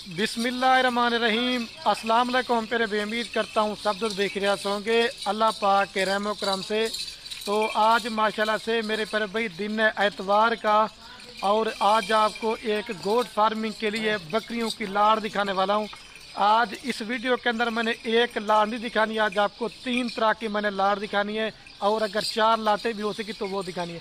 बिस्मिल्लाहिर्रहमानिर्रहीम। अस्सलाम वालेकुम प्यारे भाई, उम्मीद करता हूँ सब लोग बेखैरियत होंगे अल्लाह पाक के रहम करम से। तो आज माशाल्लाह से मेरे प्यारे भाई दिन है एतवार का, और आज आपको एक गोट फार्मिंग के लिए बकरियों की लाड़ दिखाने वाला हूँ। आज इस वीडियो के अंदर मैंने एक लाड़ नहीं दिखानी, आज आपको 3 तरह की मैंने लाड़ दिखानी है, और अगर 4 लाटें भी हो सकी तो वो दिखानी है।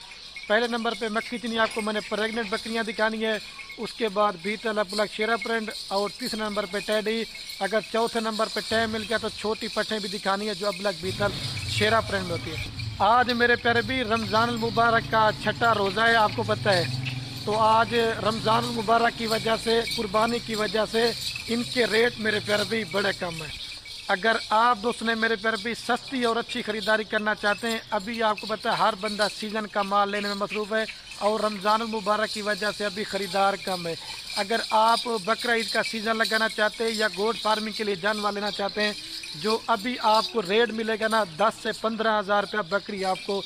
पहले नंबर पे मक्खी चनी आपको मैंने प्रेग्नेंट बकरियां दिखानी है, उसके बाद बीतल अपलग शेरा प्रिंट, और तीसरे नंबर पे टेडी। अगर चौथे नंबर पे टाइम मिल गया तो छोटी पट्टें भी दिखानी है जो अपलग बीतल शेरा प्रिंट होती है। आज मेरे प्यारे भी रमज़ान मुबारक का 6ठा रोज़ा है, आपको पता है। तो आज रमज़ान मुबारक की वजह से, कुर्बानी की वजह से इनके रेट मेरे प्यारे भी बड़े कम है। अगर आप दोस्त ने मेरे प्यारे भी सस्ती और अच्छी ख़रीदारी करना चाहते हैं, अभी आपको पता है हर बंदा सीज़न का माल लेने में मसरूफ़ है, और रमज़ान मुबारक की वजह से अभी ख़रीदार कम है। अगर आप बकरा ईद का सीज़न लगाना चाहते हैं या गोट फार्मिंग के लिए जानवर लेना चाहते हैं, जो अभी आपको रेट मिलेगा ना 10 से 15 हज़ार रुपया बकरी आपको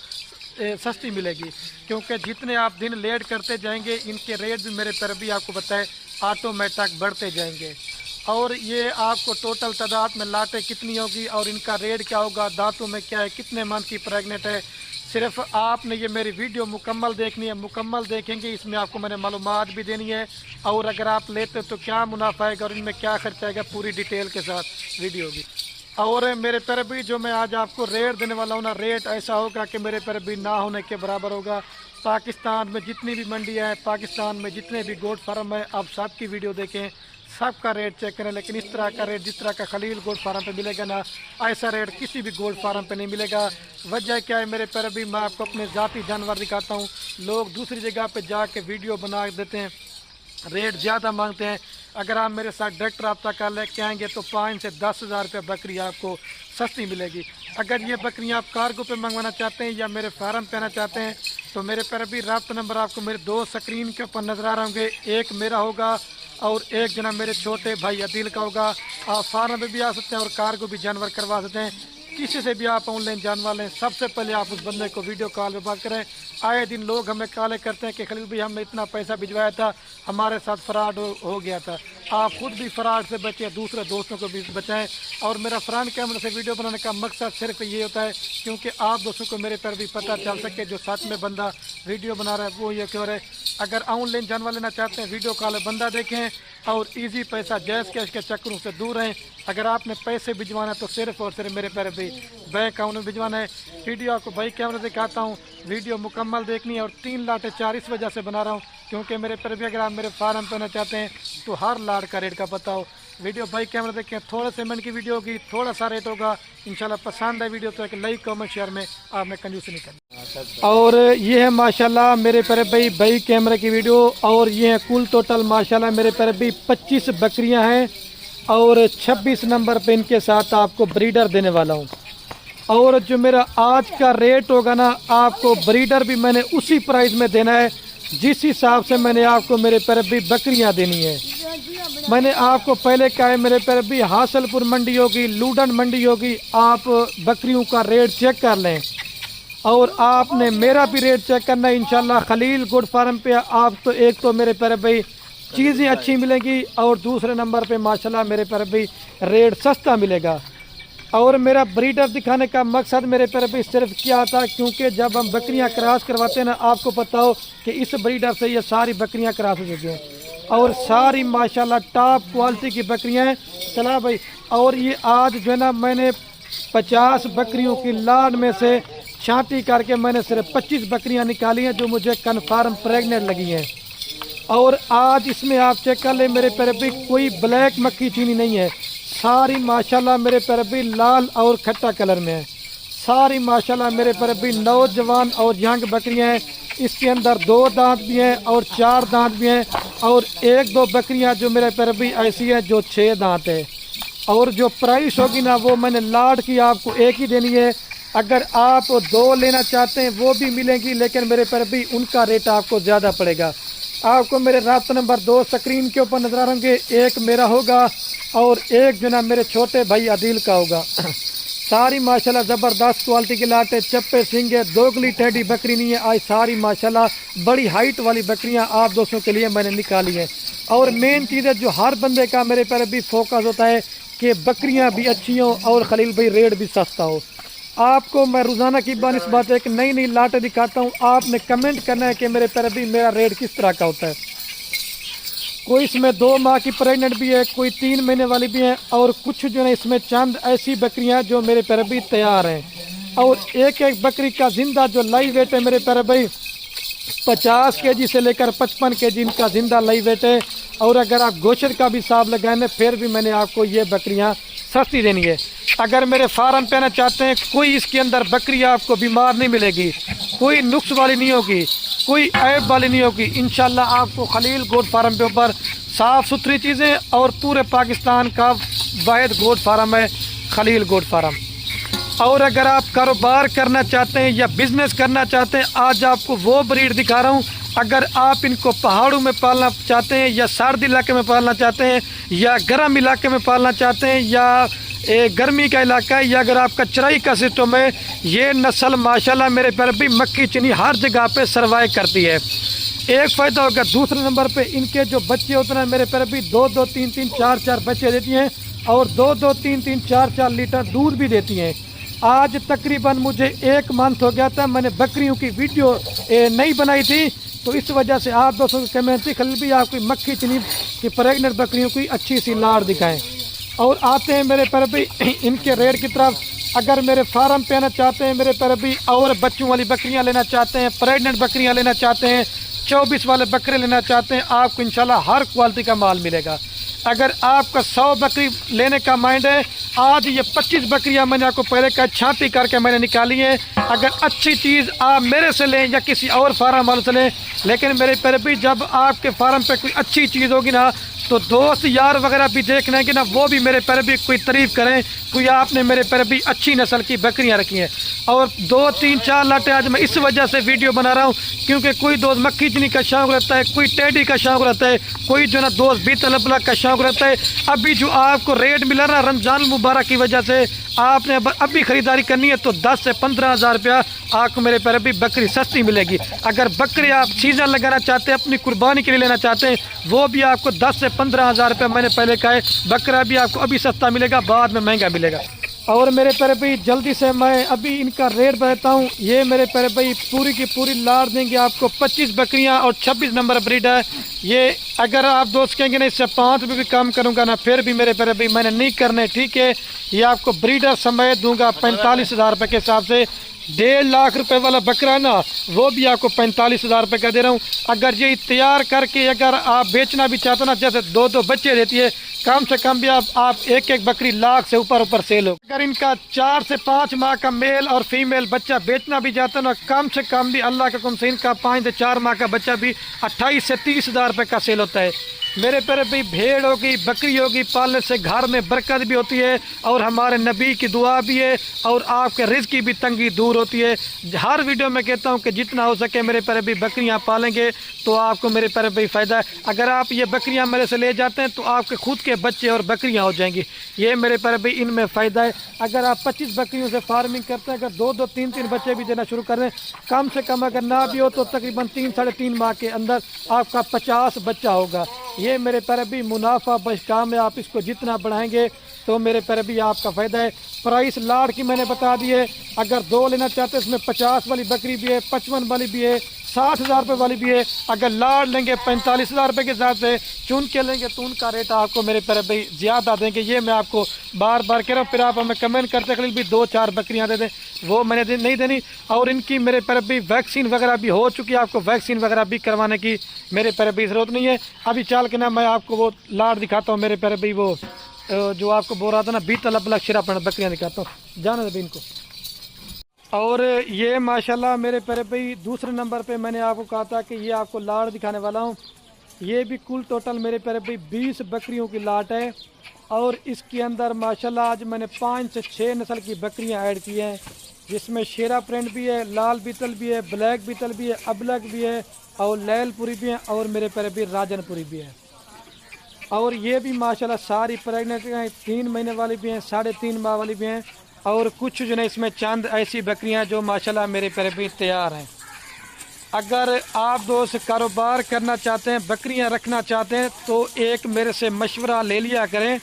सस्ती मिलेगी, क्योंकि जितने आप दिन लेट करते जाएंगे इनके रेट भी मेरे प्यारे भी आपको पता है ऑटोमेटिक बढ़ते जाएंगे। और ये आपको टोटल तादाद में लाटें कितनी होगी और इनका रेट क्या होगा, दांतों में क्या है, कितने मंथ की प्रेग्नेंट है, सिर्फ आपने ये मेरी वीडियो मुकम्मल देखनी है। मुकम्मल देखेंगे, इसमें आपको मैंने मालूमात भी देनी है, और अगर आप लेते तो क्या मुनाफा आएगा और इनमें क्या खर्चा आएगा, पूरी डिटेल के साथ वीडियो होगी। और मेरे प्यारे भी जो मैं आज आपको रेट देने वाला हूँ ना, रेट ऐसा होगा कि मेरे प्यारे भी ना होने के बराबर होगा। पाकिस्तान में जितनी भी मंडियाँ हैं, पाकिस्तान में जितने भी गोट फार्म है, आप सबकी वीडियो देखें, सबका रेट चेक करें, लेकिन इस तरह का रेट जिस तरह का खलील गोट फार्म पे मिलेगा ना, ऐसा रेट किसी भी गोट फार्म पे नहीं मिलेगा। वजह क्या है मेरे प्यारे भी, मैं आपको अपने ज़ाती जानवर दिखाता हूँ। लोग दूसरी जगह पे जाके वीडियो बना देते हैं, रेट ज़्यादा मांगते हैं। अगर आप मेरे साथ डायरेक्ट रब्ता कर ले के आएँगे तो 5 से 10 हज़ार रुपये बकरी आपको सस्ती मिलेगी। अगर ये बकरियाँ आप कार्गो पे मंगवाना चाहते हैं या मेरे फार्म पे आना चाहते हैं, तो मेरे प्यारे भी रब्ता नंबर आपको मेरे 2 स्क्रीन के ऊपर नज़र आ रहे होंगे। एक मेरा होगा और एक जना मेरे छोटे भाई अदील का होगा। आप फार्म पे भी आ सकते हैं और कार्गो भी जानवर करवा सकते हैं। किसी से भी आप ऑनलाइन जानवर लें, सबसे पहले आप उस बंदे को वीडियो कॉल पे बात करें। आए दिन लोग हमें कॉल करते हैं कि खलील भाई हमने इतना पैसा भिजवाया था, हमारे साथ फ्रॉड हो गया था। आप खुद भी फ्रॉड से बचें, दूसरे दोस्तों को भी बचाएं। और मेरा फ्रंट कैमरे से वीडियो बनाने का मकसद सिर्फ ये होता है क्योंकि आप दोस्तों को मेरे पर भी पता चल सके जो सच में बंदा वीडियो बना रहा है वो ये क्यों रहे। अगर ऑनलाइन जानवर लेना चाहते हैं, वीडियो कॉल बंदा देखें और इजी पैसा जैस कैश के चक्करों से दूर रहें। अगर आपने पैसे भिजवाना तो सिर्फ और सिर्फ मेरे पैर भी बैंक अकाउंट में भिजवाना है। वीडियो आपको भाई कैमरे दिखाता हूँ, वीडियो मुकम्मल देखनी है। और 3 लाटें 4 इस वजह से बना रहा हूँ क्योंकि मेरे पैर भी अगर आप मेरे फार्म पे आना चाहते हैं तो हर लाट का रेट का पता हो। वीडियो भाई कैमरा देखें, थोड़ा से मिनट की वीडियो होगी, थोड़ा सा रेट होगा। इंशाल्लाह पसंद है वीडियो तो एक लाइक कमेंट शेयर में आपने कंजूसी नहीं करनी। और ये है माशाल्लाह मेरे प्यारे भाई कैमरे की वीडियो। और ये है कुल टोटल माशाल्लाह मेरे प्यारे भाई 25 बकरियां हैं, और 26 नंबर पे इनके साथ आपको ब्रीडर देने वाला हूँ। और जो मेरा आज का रेट होगा ना, आपको ब्रीडर भी मैंने उसी प्राइस में देना है जिस हिसाब से मैंने आपको मेरे प्यारे भाई बकरियाँ देनी है। मैंने आपको पहले कहा है मेरे प्यारे भी, हासलपुर मंडी होगी, लूडन मंडी होगी, आप बकरियों का रेट चेक कर लें। और आपने मेरा भी रेट चेक करना है इंशाल्लाह। खलील गुड फार्म पे आप तो एक तो मेरे प्यारे भाई चीज़ें अच्छी मिलेंगी, और दूसरे नंबर पे माशाल्लाह मेरे प्यारे भाई रेट सस्ता मिलेगा। और मेरा ब्रीडर दिखाने का मकसद मेरे प्यारे भाई सिर्फ क्या था, क्योंकि जब हम बकरियां क्रॉस करवाते हैं ना, आपको पता हो कि इस ब्रीडर से ये सारी बकरियां क्रॉस हो चुकी हैं, और सारी माशाल्लाह टॉप क्वालिटी की बकरियां हैं। चला भाई, और ये आज जो है ना मैंने 50 बकरियों की लाड में से छांटी करके मैंने सिर्फ 25 बकरियां निकाली हैं जो मुझे कन्फर्म प्रेग्नेंट लगी हैं। और आज इसमें आप चेक कर ले मेरे प्यारे भाई, कोई ब्लैक मक्खी चीनी नहीं है, सारी माशाल्लाह मेरे प्यारे भाई लाल और खट्टा कलर में है। सारी माशाल्लाह मेरे प्यारे भाई नौजवान और यंग बकरियां हैं। इसके अंदर 2 दांत भी हैं और 4 दांत भी हैं, और 1-2 बकरियां जो मेरे प्यारे भाई ऐसी हैं जो 6 दांत है। और जो प्राइस होगी ना वो मैंने लाड की आपको एक ही देनी है। अगर आप 2 लेना चाहते हैं वो भी मिलेंगी, लेकिन मेरे प्यारे भाई उनका रेट आपको ज़्यादा पड़ेगा। आपको मेरे रास्ता नंबर 2 स्क्रीन के ऊपर नजर आ होंगे, एक मेरा होगा और एक जो ना मेरे छोटे भाई अदील का होगा। सारी माशाल्लाह ज़बरदस्त क्वालिटी की लाट है, चप्पे सिंग है, दोगली टेढ़ी बकरी नहीं है। आज सारी माशाल्लाह बड़ी हाइट वाली बकरियां आप दोस्तों के लिए मैंने निकाली हैं। और मेन चीज़ है जो हर बंदे का मेरे पर भी फोकस होता है कि बकरियां भी अच्छी हों और खलील भाई रेट भी सस्ता हो। आपको मैं रोज़ाना की बात इस बात है कि नई नई लाटें दिखाता हूँ, आपने कमेंट करना है कि मेरे पर भी मेरा रेट किस तरह का होता है। कोई इसमें 2 माह की प्रेग्नेंट भी है, कोई 3 महीने वाली भी है, और कुछ जो है इसमें चंद ऐसी बकरियां जो मेरे पर भी तैयार हैं। और एक एक बकरी का जिंदा जो लाइव वेट है मेरे पर भाई 50 केजी से लेकर 55 केजी इनका जिंदा लाइव वेट है। और अगर आप गोश्त का भी हिसाब लगाएं फिर भी मैंने आपको ये बकरियां सस्ती देनी है। अगर मेरे फार्म पे आना चाहते हैं, कोई इसके अंदर बकरी आपको बीमार नहीं मिलेगी, कोई नुक्स वाली नहीं होगी, कोई ऐब वाली नहीं होगी। इंशाल्लाह आपको खलील गोट फार्म के ऊपर साफ़ सुथरी चीज़ें, और पूरे पाकिस्तान का वाहिद गोट फार्म है खलील गोट फार्म। और अगर आप कारोबार करना चाहते हैं या बिज़नेस करना चाहते हैं, आज आपको वो ब्रीड दिखा रहा हूँ। अगर आप इनको पहाड़ों में पालना चाहते हैं, या सर्द इलाके में पालना चाहते हैं, या गर्म इलाके में पालना चाहते हैं, या गर्मी का इलाका है, या अगर आपका चराई का सिस्टम है, ये नस्ल माशाल्लाह मेरे पर भी मक्खी चनी हर जगह पे सर्वाइव करती है। एक फ़ायदा होगा। दूसरे नंबर पे इनके जो बच्चे होते हैं मेरे पर भी 2-2, 3-3, 4-4 बच्चे देती हैं, और 2-2, 3-3, 4-4 लीटर दूध भी देती हैं। आज तकरीबन मुझे 1 मंथ हो गया था, मैंने बकरियों की वीडियो नहीं बनाई थी, तो इस वजह से आप दोस्तों की कमेंट थी खलील भी आप कोई मक्खी चनी की प्रेग्नेंट बकरियों की अच्छी सी लाड़ दिखाएं। और आते हैं मेरे पर भी इनके रेट की तरफ। अगर मेरे फार्म पे आना चाहते हैं मेरे पर भी, और बच्चों वाली बकरियां लेना चाहते हैं, प्रेग्नेंट बकरियां लेना चाहते हैं, 24 वाले बकरे लेना चाहते हैं, आपको इंशाल्लाह हर क्वालिटी का माल मिलेगा। अगर आपका 100 बकरी लेने का माइंड है, आज ये 25 बकरियां मैंने आपको पहले का छांटी करके मैंने निकाली है। अगर अच्छी चीज़ आप मेरे से लें या किसी और फार्म वाले से लें, लेकिन मेरे पर भी जब आपके फार्म पे कोई अच्छी चीज़ होगी ना, तो दोस्त यार वगैरह भी देखना है कि ना वो भी मेरे पर भी कोई तारीफ़ करें, कोई आपने मेरे पर भी अच्छी नस्ल की बकरियां रखी हैं। और 2, 3, 4 लाटें आज मैं इस वजह से वीडियो बना रहा हूं, क्योंकि कोई दोस्त मक्खी चनी का शौक़ रखता है, कोई टेढ़ी का शौक़ रखता है, कोई जो ना दोस्त बीतल अबलग का शौक़ रखता है। अभी जो आपको रेट मिला ना रमज़ान मुबारक की वजह से, आपने अभी ख़रीदारी करनी है तो 10 से 15 हज़ार रुपया आपको मेरे पर भी बकरी सस्ती मिलेगी। अगर बकरी आप सीज़न लगाना चाहते हैं, अपनी कुर्बानी के लिए लेना चाहते हैं, वो भी आपको 10 से 15 हज़ार रुपये मैंने पहले कहा है। बकरा भी आपको अभी सस्ता मिलेगा, बाद में महंगा मिलेगा। और मेरे पर भाई जल्दी से मैं अभी इनका रेट बताता हूँ। ये मेरे पर भाई पूरी की पूरी लाड़ देंगे आपको 25 बकरियाँ और 26 नंबर ब्रीड है ये। अगर आप दोस्त कहेंगे ना इससे 5 रुपये भी कम करूँगा ना, फिर भी मेरे पर भाई मैंने नहीं करने, ठीक है। ये आपको ब्रीडर समेत दूंगा 45 हज़ार रुपये के हिसाब से। 1.5 लाख रुपए वाला बकरा है ना, वो भी आपको 45 हज़ार रुपये का दे रहा हूँ। अगर ये तैयार करके अगर आप बेचना भी चाहते हो ना, जैसे 2-2 बच्चे देती है, कम से कम भी आप एक एक बकरी लाख से ऊपर सेल हो। अगर इनका 4 से 5 माह का मेल और फीमेल बच्चा बेचना भी चाहते हो ना, कम से कम भी अल्लाह के हुक्म से इनका 5 से 4 माह का बच्चा भी 28 से 30 हज़ार रुपये का सेल होता है। मेरे पर भी भेड़ होगी, बकरी होगी, पालने से घर में बरकत भी होती है, और हमारे नबी की दुआ भी है, और आपके रिज़्क़ की भी तंगी दूर होती है। हर वीडियो में कहता हूँ कि जितना हो सके मेरे पर भी बकरियाँ पालेंगे तो आपको मेरे पर भी फ़ायदा है। अगर आप ये बकरियाँ मेरे से ले जाते हैं तो आपके खुद के बच्चे और बकरियाँ हो जाएंगी। ये मेरे पर भी इनमें फ़ायदा है। अगर आप 25 बकरियों से फार्मिंग करते हैं, अगर 2-2, 3-3 बच्चे भी देना शुरू कर दें, कम से कम अगर ना भी हो तो तकरीबन 3-3.5 माह के अंदर आपका 50 बच्चा होगा। ये मेरे पर भी मुनाफा बश काम है। आप इसको जितना बढ़ाएंगे तो मेरे पर भी आपका फ़ायदा है। प्राइस लाड़ की मैंने बता दी है। अगर 2 लेना चाहते हैं, इसमें 50 वाली बकरी भी है, 55 वाली भी है, 60 हज़ार रुपये वाली भी है। अगर लाड़ लेंगे 45 हज़ार रुपये के हिसाब से चुन के लेंगे तो उनका रेट आपको मेरे पर भी ज़्यादा देंगे। ये मैं आपको बार बार कह रहा हूँ। फिर आप हमें कमेंट करते खलील भी 2-4 बकरियाँ दे दें, वो मैंने नहीं देनी। और इनकी मेरे पर भी वैक्सीन वगैरह भी हो चुकी है, आपको वैक्सीन वगैरह भी करवाने की मेरे पर भी ज़रूरत नहीं है। अभी चाल के ना मैं आपको वो लाड़ दिखाता हूँ, मेरे पर भी वो जो आपको बोल रहा था ना बीतल अबलग शिरापन बकरियाँ दिखाता हूँ, जाने दे इनको। और ये माशाल्लाह मेरे प्यारे भाई दूसरे नंबर पे मैंने आपको कहा था कि ये आपको लाट दिखाने वाला हूँ। ये भी कुल टोटल मेरे प्यारे भाई 20 बकरियों की लाट है, और इसके अंदर माशाल्लाह आज मैंने 5 से 6 नस्ल की बकरियां ऐड की हैं, जिसमें शेरा प्रिंट भी है, लाल बीतल भी है, ब्लैक बीतल भी है, अबलग भी है, और लैलपुरी भी है, और मेरे प्यारे भाई राजनपुरी भी है। और ये भी माशाल्लाह सारी प्रेगनेंट हैं, 3 महीने वाली भी हैं, 3.5 माह वाली भी हैं। اور کچھ جو ہے اس میں چند ایسی بکریاں جو ماشاءاللہ میرے پیارے بھائی تیار ہیں۔ اگر آپ دوست کاروبار کرنا چاہتے ہیں، بکریاں رکھنا چاہتے ہیں، تو ایک میرے سے مشورہ لے لیا کریں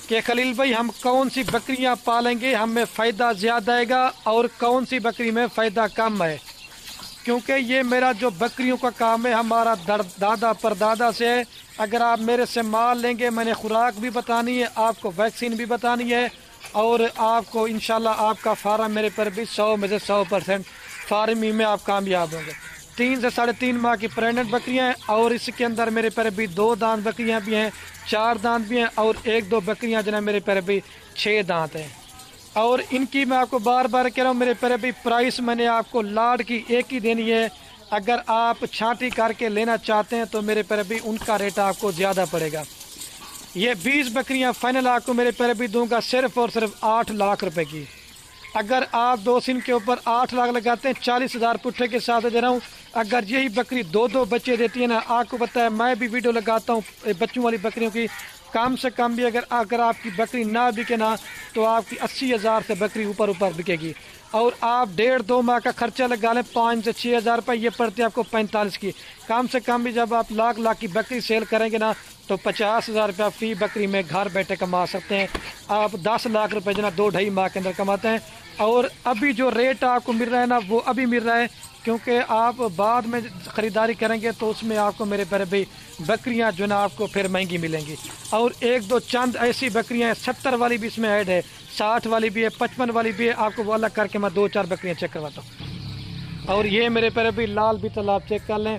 کہ خلیل بھائی ہم کون سی بکریاں پالیں گے ہمیں فائدہ زیادہ آئے گا اور کون سی بکری میں فائدہ کم ہے، کیونکہ یہ میرا جو بکریوں کا کام ہے ہمارا دادا پردادا سے ہے۔ اگر آپ میرے سے مال لیں گے، میں نے خوراک بھی بتانی ہے، آپ کو ویکسین بھی بتانی ہے، اور آپ کو انشاءاللہ آپ کا فارم میرے پر بھی 100 میں سے 100% فارمنگ میں آپ کامیاب ہوں گے۔ 3 سے 3.5 ماہ کی پریگننٹ بکریاں ہیں، اور اس کے اندر میرے پر بھی 2 دانت بکریاں بھی ہیں، 4 دانت بھی ہیں، اور 1-2 بکریاں جو ہے میرے پر بھی 6 دانت ہیں۔ اور ان کی میں آپ کو بار بار کہہ رہا ہوں میرے پیارے بھی پرائس میں نے آپ کو لاٹ کی ایک ہی دینی ہے۔ اگر آپ چھانٹی کر کے لینا چاہتے ہیں تو میرے پیارے بھی ان کا ریٹ آپ کو زیادہ پڑے گا۔ یہ 20 بکریاں فائنل آپ کو میرے پیارے بھی دوں گا صرف اور صرف 8 لاکھ روپے کی۔ اگر آپ 2 سن کے اوپر 8 لاکھ لگاتے ہیں، 40,000 پٹھے کے ساتھ دے رہا ہوں۔ اگر یہی بکری 2 بچے دیتی ہے نا، آپ کو پتہ ہے میں بھی ویڈیو لگاتا ہوں بچوں والی بکریوں کی، کم سے کم بھی اگر آپ کی بکری نہ بکے نا تو آپ کی 80,000 سے بکری اوپر بکے گی، اور آپ 1.5-2 ماہ کا خرچہ لگا لیں 5 سے 6,000 روپے، یہ پڑتی ہے آپ کو 45 کی۔ کم سے کم بھی جب آپ لاکھ کی بکری سیل کریں گے نا تو 50,000 روپیہ فی بکری میں گھر بیٹھے کما سکتے ہیں۔ آپ 10 لاکھ روپے جو نا 2-2.5 ماہ کے اندر کماتے ہیں۔ اور ابھی جو ریٹ آپ کو مل رہا ہے نا وہ ابھی مل رہا ہے، کیونکہ آپ بعد میں خریداری کریں گے تو اس میں آپ کو میرے پیارے بھائی بکریاں جو نا آپ کو پھر مہنگی ملیں گی۔ اور 1-2 چند ایسی بکریاں ہیں، 70 والی بھی اس میں ایڈ ہے، 60 والی بھی ہے، 55 والی بھی ہے، آپ کو وہ الگ کر کے میں 2-4 بکریاں چیک کرواتا ہوں۔ اور یہ میرے پیارے بھائی لال بھی تلاب چیک کر لیں،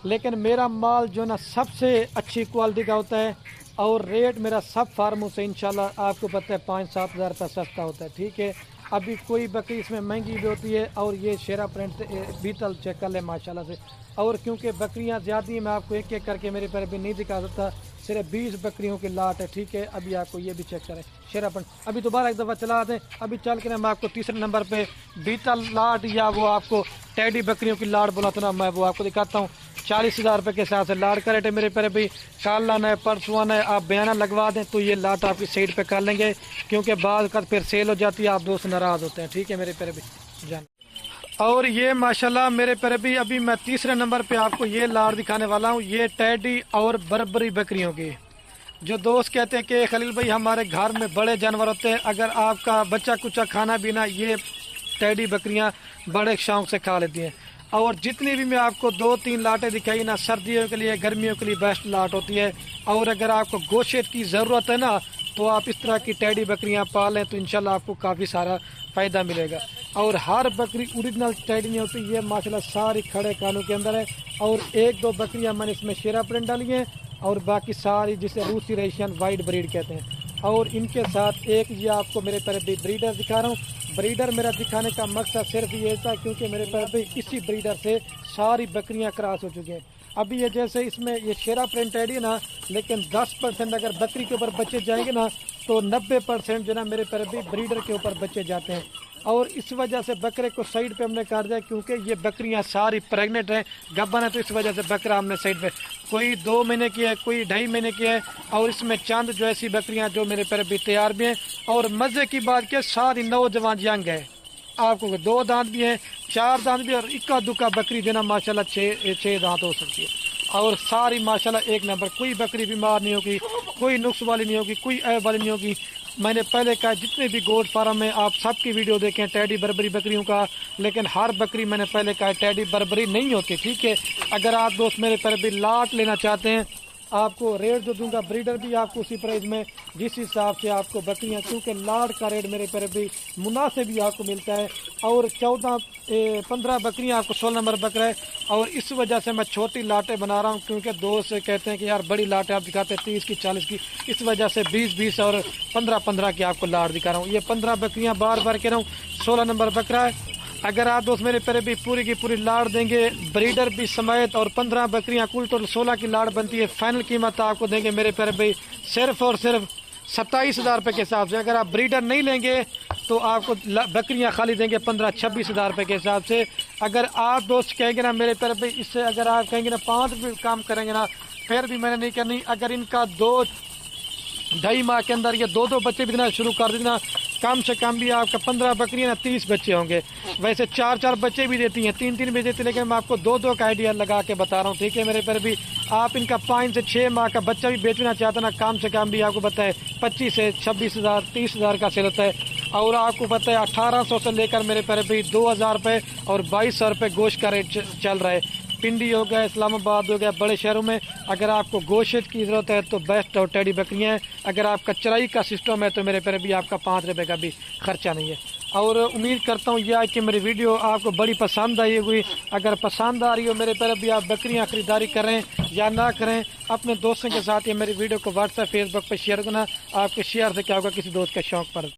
لیکن میرا مال جو نا سب سے اچھی کوالٹی کا ہوتا ہے، اور ریٹ میرا سب فارموں سے انشاءاللہ آپ کو پتہ ہے 5-7 ہزار روپے سستا ہوتا ہے، ٹھیک ہے۔ ابھی کوئی بکری اس میں مہنگی بھی ہوتی ہے، اور یہ شیرا پرنٹ بیتل چیک کر لیں ماشاءاللہ سے۔ اور کیونکہ بکریاں زیادہ ہیں میں آپ کو ایک ایک کر کے میرے پیارے بھی نہیں دکھا سکتا، صرف 20 بکریوں کے لاٹ ہے، ٹھیک ہے۔ ابھی آپ کو یہ بھی چیک کریں شیرا پرنٹ، ابھی دوبارہ ایک دفعہ چلا دیں، ابھی چل کے میں آپ کو تیسرے نمبر پہ بیتل لاٹ یا وہ آپ کو ٹیڈی بکریوں کی لاٹ بولا نا، میں وہ آپ کو دکھاتا ہوں۔ 40,000 روپے کے حساب سے لاٹ کا ریٹ ہے میرے پیارے بھائی۔ کال لانا ہے، پرسوں آنا ہے، آپ بیانہ لگوا دیں تو یہ لاٹ آپ کی سائڈ پہ کر لیں گے، کیونکہ بعض کا پھر سیل ہو جاتی ہے، آپ دوست ناراض ہوتے ہیں، ٹھیک ہے میرے پیارے بھائی جان۔ اور یہ ماشاءاللہ میرے پیارے بھائی ابھی میں تیسرے نمبر پہ آپ کو یہ لاٹ دکھانے والا ہوں، یہ ٹیڈی اور بربری بکریوں کی۔ جو دوست کہتے ہیں کہ خلیل بھائی ہمارے گھر میں بڑے جانور ہوتے ہیں، اگر آپ کا بچہ کچھ کھانا پینا، یہ ٹیڈی بکریاں بڑے شوق سے کھا لیتی ہیں۔ اور جتنی بھی میں آپ کو 2-3 لاٹیں دکھائی نا، سردیوں کے لیے گرمیوں کے لیے بیسٹ لاٹ ہوتی ہے۔ اور اگر آپ کو گوشت کی ضرورت ہے نا تو آپ اس طرح کی ٹیڈی بکریاں پالیں تو انشاءاللہ آپ کو کافی سارا فائدہ ملے گا۔ اور ہر بکری اوریجنل ٹیڈی نہیں ہوتی، یہ ماشاءاللہ ساری کھڑے کانوں کے اندر ہے، اور 1-2 بکریاں میں نے اس میں شیرا پرنٹ ڈالی ہیں، اور باقی ساری جسے روسی ریشین وائٹ بریڈ کہتے ہیں۔ اور ان کے ساتھ ایک یہ آپ کو میرے پیارے بریڈر دکھا رہا ہوں۔ بریڈر میرا دکھانے کا مقصد صرف یہ تھا کیونکہ میرے پیارے اسی بریڈر سے ساری بکریاں کراس ہو چکی ہیں۔ ابھی یہ جیسے اس میں یہ شیرا پرنٹ ایڈی ہے نا، لیکن 10% اگر بکری کے اوپر بچے جائیں گے نا تو 90% جو نا میرے پیارے بریڈر کے اوپر بچے جاتے ہیں۔ اور اس وجہ سے بکرے کو سائڈ پہ ہم نے کاٹ دیا، کیونکہ یہ بکریاں ساری پریگننٹ ہیں، گبن ہے، تو اس وجہ سے بکرا ہم نے سائڈ پہ، کوئی 2 مہینے کی ہے، کوئی 2.5 مہینے کی ہے، اور اس میں چند جو ایسی بکریاں جو میرے پیارے بھی تیار بھی ہیں۔ اور مزے کی بات کہ ساری نوجوان ینگ ہے، آپ کو 2 دانت بھی ہیں، 4 دانت بھی، اور اکا دکا بکری دینا ماشاءاللہ 6 دانت ہو سکتی ہے۔ اور ساری ماشاءاللہ ایک نمبر، کوئی بکری بیمار نہیں ہوگی، کوئی نقص والی نہیں ہوگی، کوئی عیب والی نہیں ہوگی۔ میں نے پہلے کہا جتنے بھی گوٹ فارم میں آپ سب کی ویڈیو دیکھیں ٹیڈی بربری بکریوں کا، لیکن ہر بکری میں نے پہلے کہا ٹیڈی بربری نہیں ہوتی، ٹھیک ہے۔ اگر آپ دوست میرے پر بھی لاٹ لینا چاہتے ہیں، آپ کو ریٹ جو دوں گا بریڈر بھی آپ کو اسی پرائز میں، جس حساب سے آپ کو بکریاں، کیونکہ لاٹ کا ریٹ میرے پر بھی مناسب بھی آپ کو ملتا ہے۔ اور 15 بکریاں آپ کو 16 نمبر بکرا ہے، اور اس وجہ سے میں چھوٹی لاٹیں بنا رہا ہوں، کیونکہ دوست کہتے ہیں کہ یار بڑی لاٹیں آپ دکھاتے ہیں 30 کی 40 کی، اس وجہ سے 20 اور 15 کی آپ کو لاٹ دکھا رہا ہوں۔ یہ 15 بکریاں بار بار کہہ رہا ہوں 16 نمبر بکرا ہے۔ اگر آپ دوست میرے پیرے بھی پوری کی پوری لاٹ دیں گے بریڈر بھی سمیت، اور 15 بکریاں کل ٹوٹل 16 کی لاٹ بنتی ہے، فائنل قیمت آپ کو دیں گے میرے پیرے بھی صرف اور صرف 27,000 روپے کے حساب سے۔ اگر آپ بریڈر نہیں لیں گے تو آپ کو بکریاں خالی دیں گے 15-26,000 روپے کے حساب سے۔ اگر آپ دوست کہیں گے نا میرے پیرے بھی، اس سے اگر آپ کہیں گے نا 5 بھی کام کریں گے نا، پھر بھی میں نے نہیں کرنی۔ اگر ان کا 2-2.5 ماہ کے اندر یہ 2 بچے بھی دینا شروع کر دینا कम से कम भी आपका 15 बकरियां ना 30 बच्चे होंगे। वैसे 4 बच्चे भी देती हैं, 3 भी देती हैं, लेकिन मैं आपको 2 का आइडिया लगा के बता रहा हूँ, ठीक है मेरे पर भी। आप इनका 5 से 6 माह का बच्चा भी बेचना चाहते ना, कम से कम भी आपको पता है 25 से 26,000 30,000 का सेल होता है। और आपको पता है 1800 से लेकर मेरे पर भी 2,000 रुपये और 2200 रुपये गोश्त का रेट चल रहा है। पिंडी हो गया, इस्लामाबाद हो गया, बड़े शहरों में अगर आपको गोश्त की ज़रूरत है तो बेस्ट और टेडी बकरियाँ हैं। अगर आपका चराई का सिस्टम है तो मेरे पर भी आपका 5 रुपये का भी खर्चा नहीं है। और उम्मीद करता हूँ यह कि मेरी वीडियो आपको बड़ी पसंद आई होगी। अगर पसंद आ रही हो मेरे पर भी आप बकरियाँ ख़रीदारी करें या ना करें, अपने दोस्तों के साथ ये मेरी वीडियो को व्हाट्सएप फेसबुक पर शेयर करना। आपके शेयर से क्या होगा, किसी दोस्त के शौक़ पर